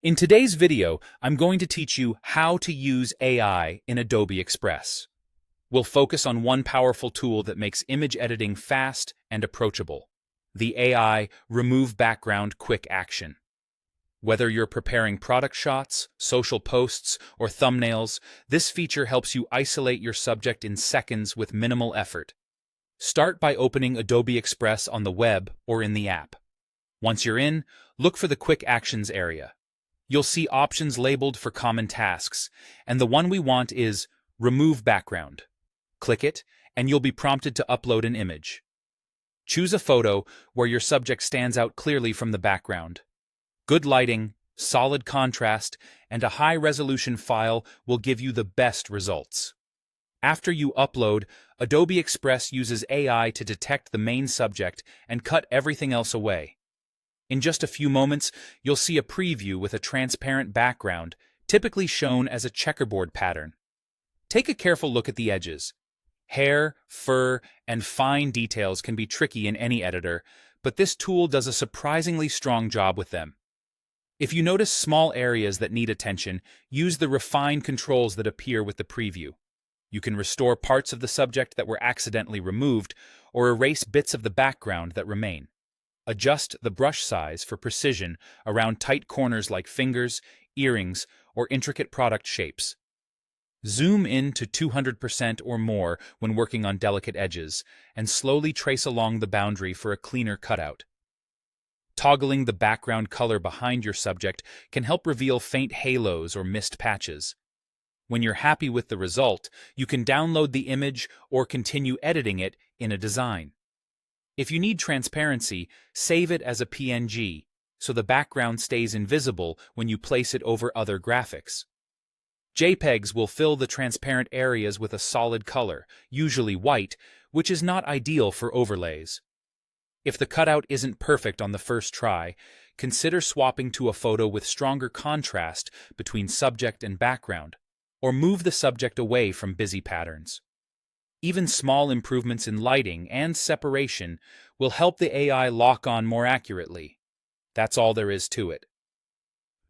In today's video, I'm going to teach you how to use AI in Adobe Express. We'll focus on one powerful tool that makes image editing fast and approachable: the AI Remove Background Quick Action. Whether you're preparing product shots, social posts, or thumbnails, this feature helps you isolate your subject in seconds with minimal effort. Start by opening Adobe Express on the web or in the app. Once you're in, look for the Quick Actions area. You'll see options labeled for common tasks, and the one we want is Remove Background. Click it, and you'll be prompted to upload an image. Choose a photo where your subject stands out clearly from the background. Good lighting, solid contrast, and a high-resolution file will give you the best results. After you upload, Adobe Express uses AI to detect the main subject and cut everything else away. In just a few moments, you'll see a preview with a transparent background, typically shown as a checkerboard pattern. Take a careful look at the edges. Hair, fur, and fine details can be tricky in any editor, but this tool does a surprisingly strong job with them. If you notice small areas that need attention, use the refine controls that appear with the preview. You can restore parts of the subject that were accidentally removed, or erase bits of the background that remain. Adjust the brush size for precision around tight corners like fingers, earrings, or intricate product shapes. Zoom in to 200% or more when working on delicate edges, and slowly trace along the boundary for a cleaner cutout. Toggling the background color behind your subject can help reveal faint halos or mist patches. When you're happy with the result, you can download the image or continue editing it in a design. If you need transparency, save it as a PNG, so the background stays invisible when you place it over other graphics. JPEGs will fill the transparent areas with a solid color, usually white, which is not ideal for overlays. If the cutout isn't perfect on the first try, consider swapping to a photo with stronger contrast between subject and background, or move the subject away from busy patterns. Even small improvements in lighting and separation will help the AI lock on more accurately. That's all there is to it.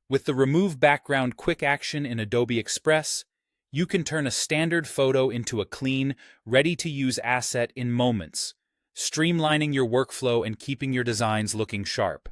With the Remove Background Quick Action in Adobe Express, you can turn a standard photo into a clean, ready-to-use asset in moments, streamlining your workflow and keeping your designs looking sharp.